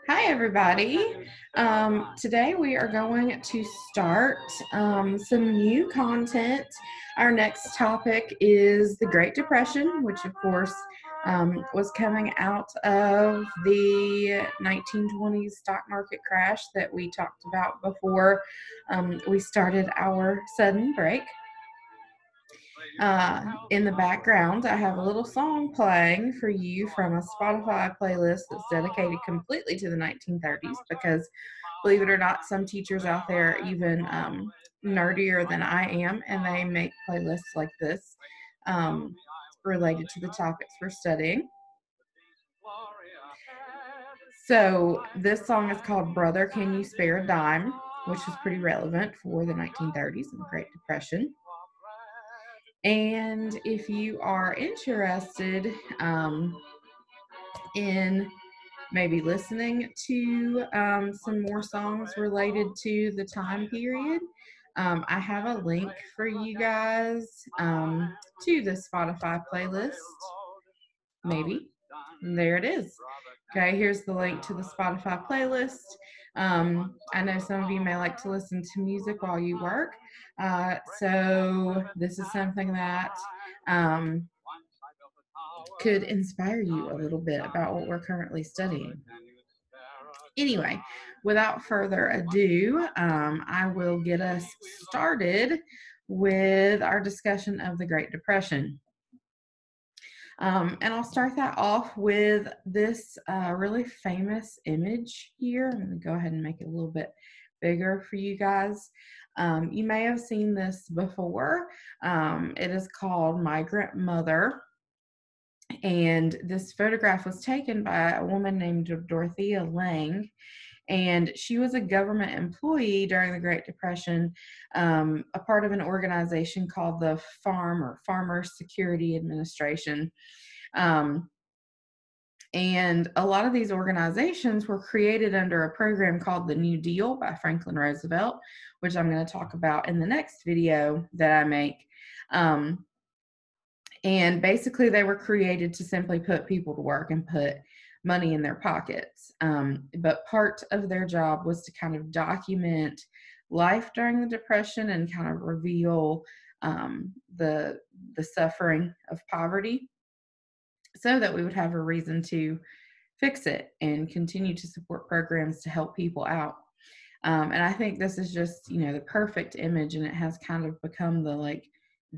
Hi, everybody. Today we are going to start some new content. Our next topic is the Great Depression, which, of course, was coming out of the 1920s stock market crash that we talked about before we started our sudden break. In the background, I have a little song playing for you from a Spotify playlist that's dedicated completely to the 1930s because, believe it or not, some teachers out there are even nerdier than I am, and they make playlists like this related to the topics we're studying. So this song is called Brother, Can You Spare a Dime, which is pretty relevant for the 1930s and the Great Depression. And if you are interested in maybe listening to some more songs related to the time period, I have a link for you guys to the Spotify playlist. Maybe. And there it is. Okay, here's the link to the Spotify playlist. I know some of you may like to listen to music while you work. So this is something that could inspire you a little bit about what we're currently studying. Anyway, without further ado, I will get us started with our discussion of the Great Depression. And I'll start that off with this really famous image here. I'm going to go ahead and make it a little bit bigger for you guys. You may have seen this before. It is called Migrant Mother. And this photograph was taken by a woman named Dorothea Lange. And she was a government employee during the Great Depression, a part of an organization called the Farmer Security Administration. And a lot of these organizations were created under a program called the New Deal by Franklin Roosevelt, which I'm going to talk about in the next video that I make. And basically, they were created to simply put people to work and put money in their pockets. But part of their job was to kind of document life during the Depression and kind of reveal the suffering of poverty so that we would have a reason to fix it and continue to support programs to help people out. And I think this is just, the perfect image, and it has kind of become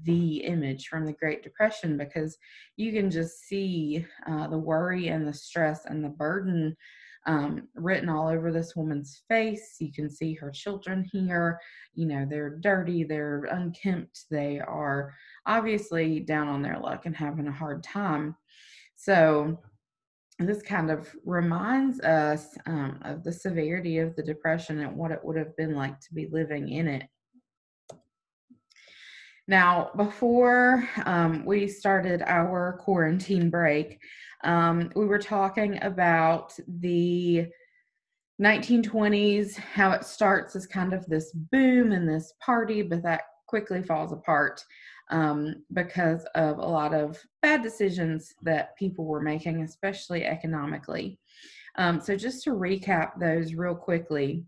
the image from the Great Depression because you can just see the worry and the stress and the burden written all over this woman's face. You can see her children here. They're dirty, they're unkempt, they are obviously down on their luck and having a hard time. So this kind of reminds us of the severity of the Depression and what it would have been like to be living in it. Now, before we started our quarantine break, we were talking about the 1920s, how it starts as kind of this boom and this party, but that quickly falls apart because of a lot of bad decisions that people were making, especially economically. So just to recap those real quickly,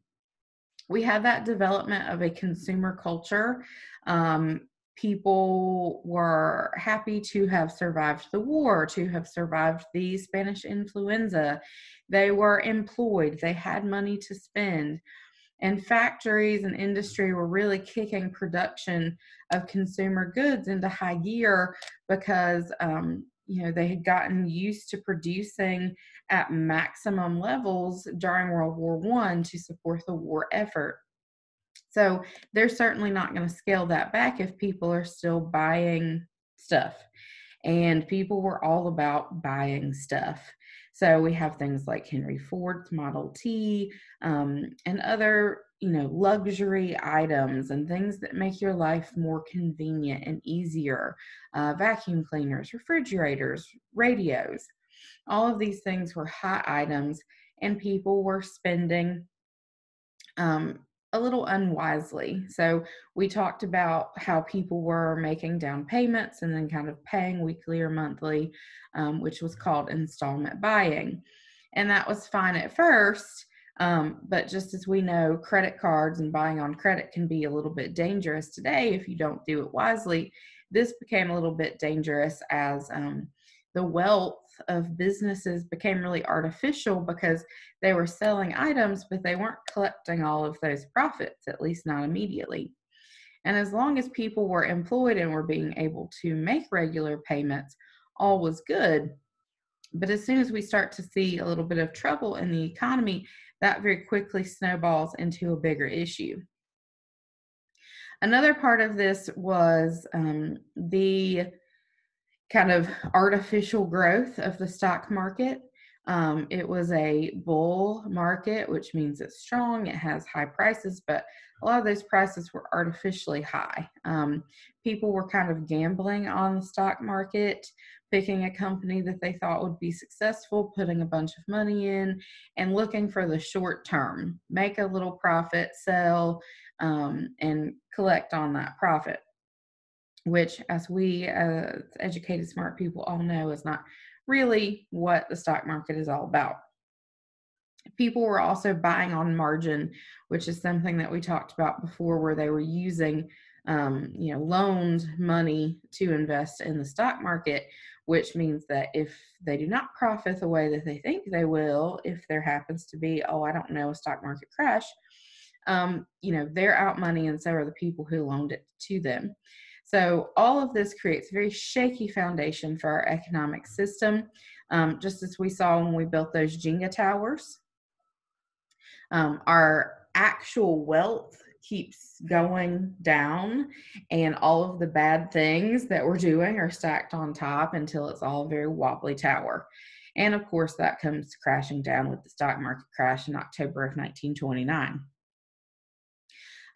we had that development of a consumer culture. People were happy to have survived the war, to have survived the Spanish influenza. They were employed. They had money to spend. And factories and industry were really kicking production of consumer goods into high gear because, they had gotten used to producing at maximum levels during World War I to support the war effort. So they're certainly not going to scale that back if people are still buying stuff. And people were all about buying stuff. So we have things like Henry Ford's Model T and other, luxury items and things that make your life more convenient and easier. Vacuum cleaners, refrigerators, radios. All of these things were hot items, and people were spending a little unwisely. So we talked about how people were making down payments and then kind of paying weekly or monthly, which was called installment buying. And that was fine at first. But just as we know, credit cards and buying on credit can be a little bit dangerous today if you don't do it wisely. This became a little bit dangerous as the wealth of businesses became really artificial because they were selling items, but they weren't collecting all of those profits, at least not immediately. And as long as people were employed and were being able to make regular payments, all was good. But as soon as we start to see a little bit of trouble in the economy, that very quickly snowballs into a bigger issue. Another part of this was the kind of artificial growth of the stock market. It was a bull market, which means it's strong, it has high prices, but a lot of those prices were artificially high. People were kind of gambling on the stock market, picking a company that they thought would be successful, putting a bunch of money in, and looking for the short term, make a little profit, sell, and collect on that profit, which, as we educated, smart people all know, is not really what the stock market is all about. People were also buying on margin, which is something that we talked about before, where they were using, loaned money to invest in the stock market, which means that if they do not profit the way that they think they will, if there happens to be, a stock market crash, they're out money, and so are the people who loaned it to them. So all of this creates a very shaky foundation for our economic system, just as we saw when we built those Jenga towers. Our actual wealth keeps going down, and all of the bad things that we're doing are stacked on top until it's all a very wobbly tower. And of course, that comes crashing down with the stock market crash in October of 1929.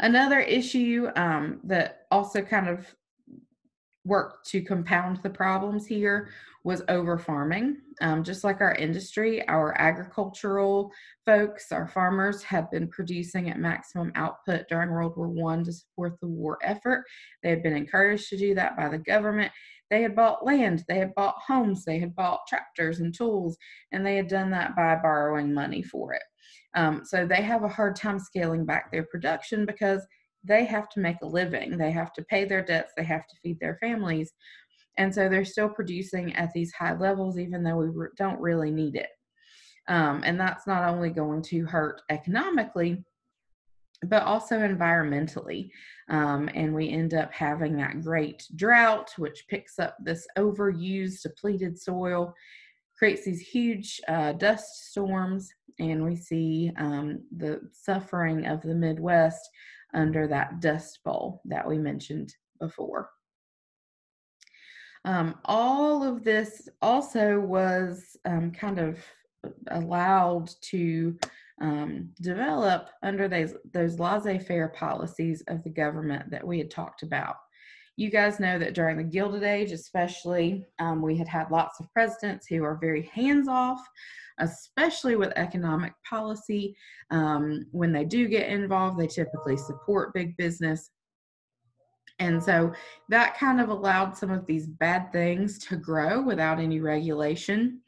Another issue that also kind of worked to compound the problems here was over farming. Just like our industry, our agricultural folks, our farmers, have been producing at maximum output during World War I to support the war effort. They had been encouraged to do that by the government. They had bought land, they had bought homes, they had bought tractors and tools, and they had done that by borrowing money for it. So they have a hard time scaling back their production because they have to make a living. They have to pay their debts. They have to feed their families. And so they're still producing at these high levels, even though we don't really need it. And that's not only going to hurt economically, but also environmentally. And we end up having that great drought, which picks up this overused, depleted soil, creates these huge dust storms, and we see the suffering of the Midwest under that dust bowl that we mentioned before. All of this also was kind of allowed to develop under those laissez-faire policies of the government that we had talked about. You guys know that during the Gilded Age, especially, we had lots of presidents who are very hands-off, especially with economic policy. When they do get involved, they typically support big business. And so that kind of allowed some of these bad things to grow without any regulation.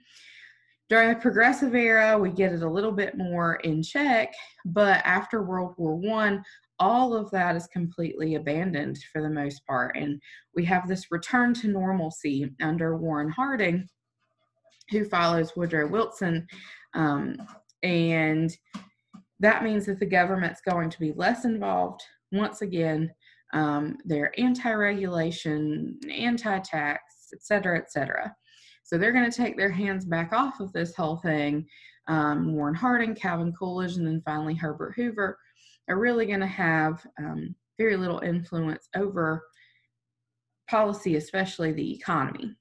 During the Progressive Era, we get it a little bit more in check, but after World War I, all of that is completely abandoned for the most part. And we have this return to normalcy under Warren Harding, who follows Woodrow Wilson. And that means that the government's going to be less involved. Once again, they're anti-regulation, anti-tax, et cetera, et cetera. So they're going to take their hands back off of this whole thing. Warren Harding, Calvin Coolidge, and then finally Herbert Hoover are really going to have very little influence over policy, especially the economy.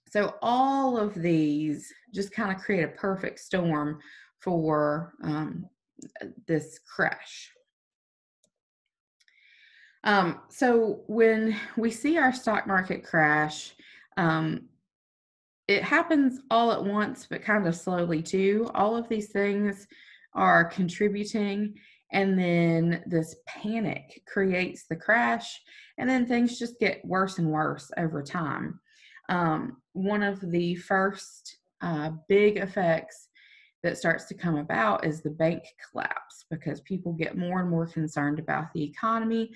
So all of these just kind of create a perfect storm for this crash. So when we see our stock market crash, it happens all at once, but kind of slowly too. All of these things are contributing, And then this panic creates the crash, and then things just get worse and worse over time. One of the first big effects that starts to come about is the bank collapse, because people get more and more concerned about the economy,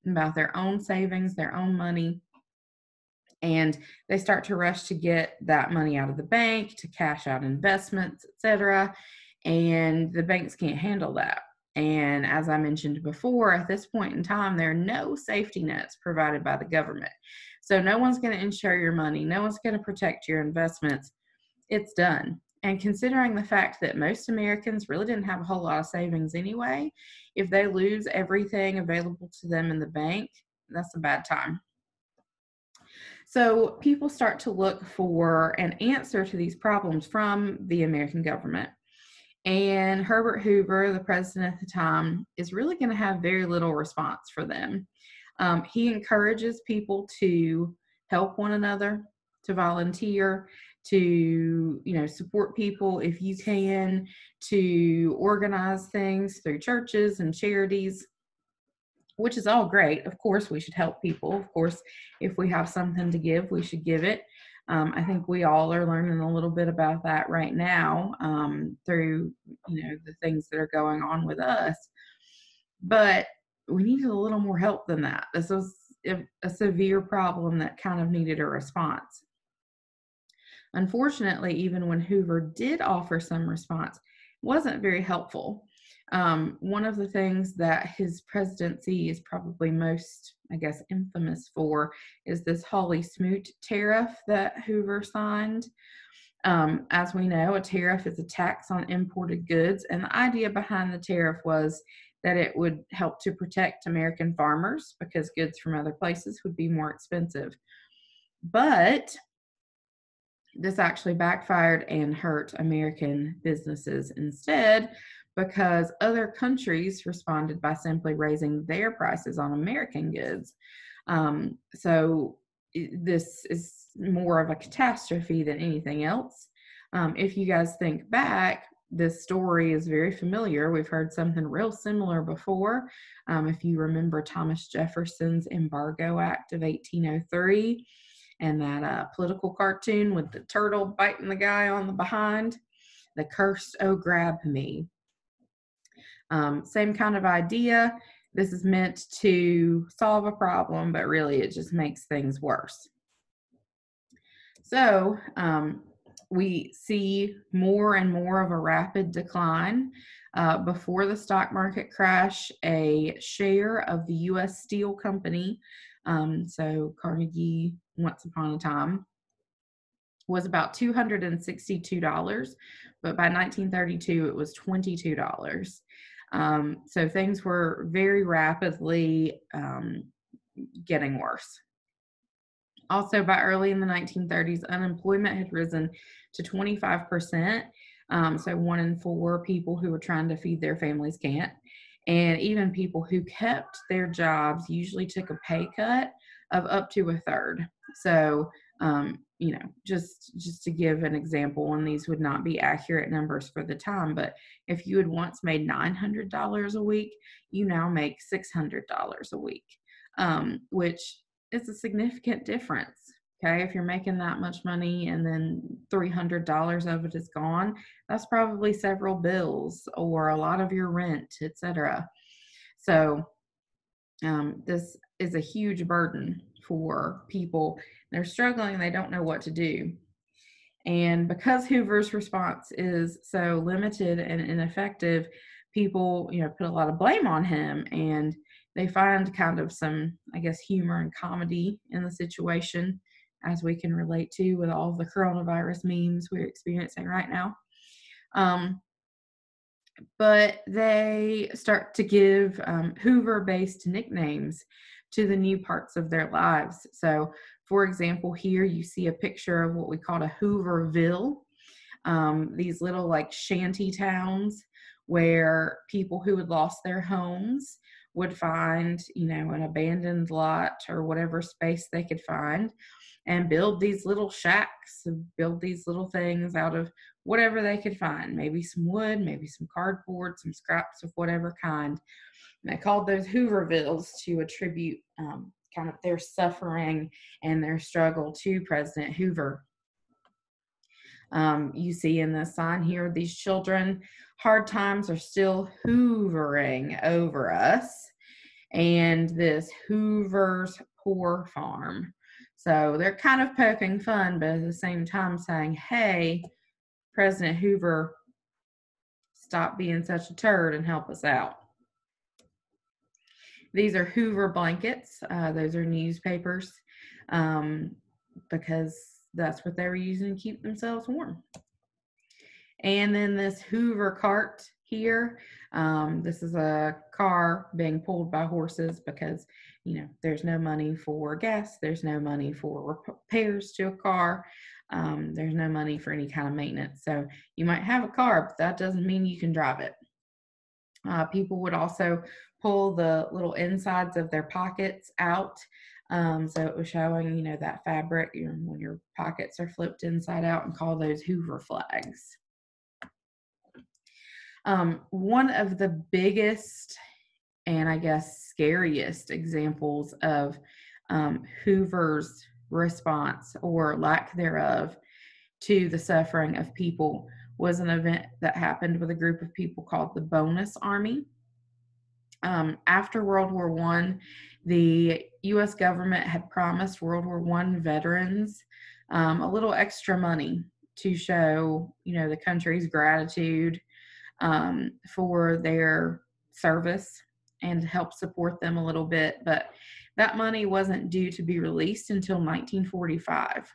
about their own savings, their own money, and they start to rush to get that money out of the bank, to cash out investments, etc. And the banks can't handle that. And as I mentioned before, at this point in time, there are no safety nets provided by the government. So no one's going to insure your money, no one's going to protect your investments. It's done. And considering the fact that most Americans really didn't have a whole lot of savings anyway, if they lose everything available to them in the bank, that's a bad time. So people start to look for an answer to these problems from the American government. And Herbert Hoover, the president at the time, is really going to have very little response for them. He encourages people to help one another, to volunteer, to support people if you can, to organize things through churches and charities, which is all great. Of course, we should help people. Of course, if we have something to give, we should give it. I think we all are learning a little bit about that right now through, the things that are going on with us. But we needed a little more help than that. This was a severe problem that kind of needed a response. Unfortunately, even when Hoover did offer some response, it wasn't very helpful. One of the things that his presidency is probably most, infamous for is this Hawley Smoot tariff that Hoover signed. As we know, a tariff is a tax on imported goods, and the idea behind the tariff was that it would help to protect American farmers because goods from other places would be more expensive. But this actually backfired and hurt American businesses instead, because other countries responded by simply raising their prices on American goods. So this is more of a catastrophe than anything else. If you guys think back, this story is very familiar. We've heard something real similar before. If you remember Thomas Jefferson's Embargo Act of 1803 and that political cartoon with the turtle biting the guy on the behind, the cursed, oh, grab me. Same kind of idea. This is meant to solve a problem, but really it just makes things worse. So we see more and more of a rapid decline. Before the stock market crash, a share of the U.S. Steel Company, so Carnegie once upon a time, was about $262, but by 1932 it was $22. So things were very rapidly getting worse. Also, by early in the 1930s, unemployment had risen to 25%. So 1 in 4 people who were trying to feed their families can't. And even people who kept their jobs usually took a pay cut of up to a third. So, just to give an example, and these would not be accurate numbers for the time, but if you had once made $900 a week, you now make $600 a week, which is a significant difference. Okay, if you're making that much money and then $300 of it is gone, that's probably several bills or a lot of your rent, etc. So this is a huge burden for people. They're struggling, they don't know what to do. And because Hoover's response is so limited and ineffective, people, put a lot of blame on him, and they find kind of some, humor and comedy in the situation, as we can relate to with all the coronavirus memes we're experiencing right now. But they start to give Hoover-based nicknames to the new parts of their lives. So, for example, here you see a picture of what we call a Hooverville, these little shanty towns where people who had lost their homes would find, an abandoned lot or whatever space they could find and build these little shacks, build these little things out of whatever they could find, maybe some wood, maybe some cardboard, some scraps of whatever kind. And they called those Hoovervilles to attribute kind of their suffering and their struggle to President Hoover. You see in the sign here, these children, hard times are still hoovering over us. And this Hoover's Poor Farm. So they're kind of poking fun, but at the same time saying, hey, President Hoover, stop being such a turd and help us out. These are Hoover blankets. Those are newspapers because that's what they were using to keep themselves warm. And then this Hoover cart here. This is a car being pulled by horses because, there's no money for gas. There's no money for repairs to a car. There's no money for any kind of maintenance. So you might have a car, but that doesn't mean you can drive it. People would also pull the little insides of their pockets out. So it was showing, that fabric when your pockets are flipped inside out, and call those Hoover flags. One of the biggest and I guess scariest examples of Hoover's response or lack thereof to the suffering of people was an event that happened with a group of people called the Bonus Army. After World War I, the U.S. government had promised World War I veterans a little extra money to show, the country's gratitude for their service and help support them a little bit. But that money wasn't due to be released until 1945.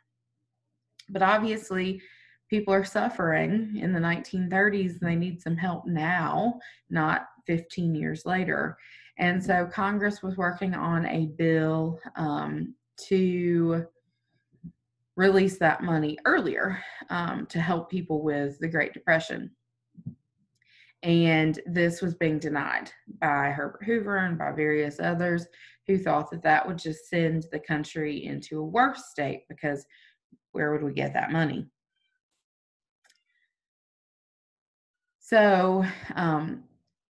But obviously, people are suffering in the 1930s and they need some help now, not 15 years later. And so Congress was working on a bill to release that money earlier to help people with the Great Depression. And this was being denied by Herbert Hoover and by various others who thought that that would just send the country into a worse state, because where would we get that money? So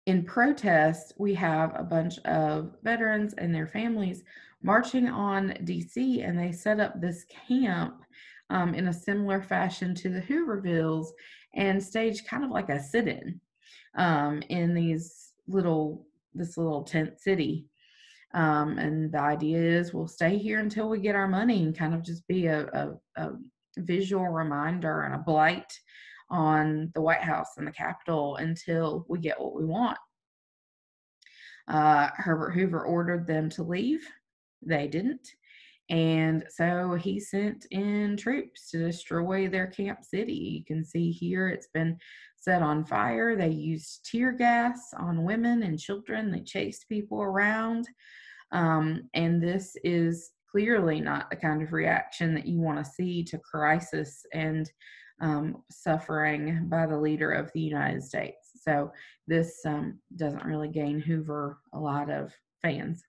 in protest, we have a bunch of veterans and their families marching on DC, and they set up this camp in a similar fashion to the Hoovervilles and staged kind of like a sit-in in this little tent city. And the idea is we'll stay here until we get our money, and kind of just be a visual reminder and a blight on the White House and the Capitol until we get what we want. Herbert Hoover ordered them to leave. They didn't. And so he sent in troops to destroy their camp city. You can see here it's been set on fire. They used tear gas on women and children. They chased people around. And this is clearly not the kind of reaction that you want to see to crisis and suffering by the leader of the United States. So this doesn't really gain Hoover a lot of fans.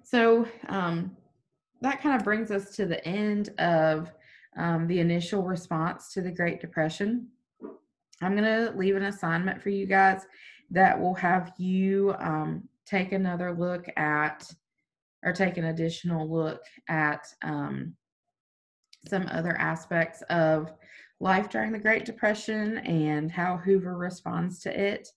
So that kind of brings us to the end of the initial response to the Great Depression. I'm going to leave an assignment for you guys that will have you take another look at, or take an additional look at some other aspects of life during the Great Depression and how Hoover responds to it.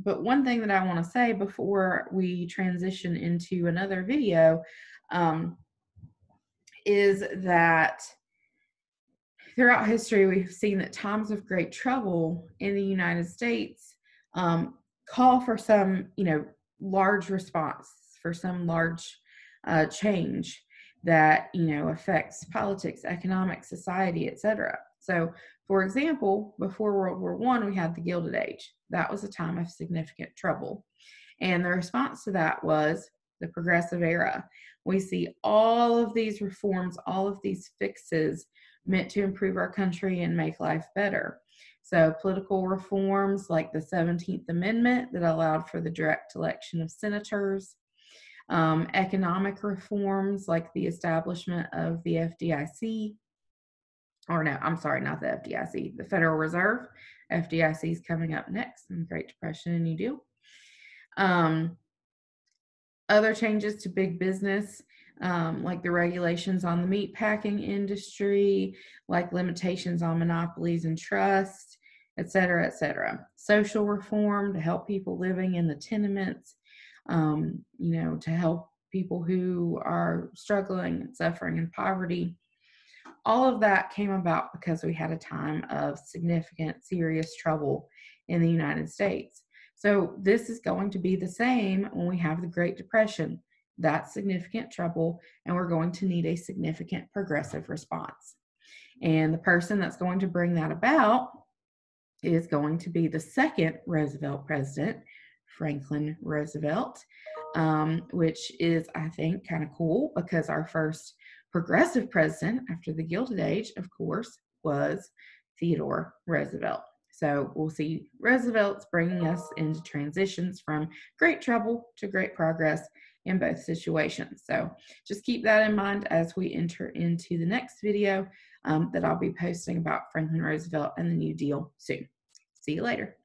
But one thing that I want to say before we transition into another video is that throughout history, we've seen that times of great trouble in the United States call for some, large response, for some large change that, affects politics, economics, society, etc. So, for example, before World War I, we had the Gilded Age. That was a time of significant trouble. And the response to that was the Progressive Era. We see all of these reforms, all of these fixes meant to improve our country and make life better. So political reforms like the 17th Amendment that allowed for the direct election of senators, economic reforms like the establishment of the FDIC, or no, I'm sorry, not the FDIC, the Federal Reserve. FDIC is coming up next in the Great Depression and New Deal. Other changes to big business, like the regulations on the meat packing industry, like limitations on monopolies and trust, et cetera, et cetera. Social reform to help people living in the tenements, to help people who are struggling and suffering in poverty. All of that came about because we had a time of significant, serious trouble in the United States. So this is going to be the same when we have the Great Depression. That's significant trouble, and we're going to need a significant progressive response. And the person that's going to bring that about is going to be the second Roosevelt president, Franklin Roosevelt, which is, I think, kind of cool because our first progressive president after the Gilded Age, of course, was Theodore Roosevelt. So we'll see Roosevelt's bringing us into transitions from great trouble to great progress in both situations. So just keep that in mind as we enter into the next video that I'll be posting about Franklin Roosevelt and the New Deal soon. See you later.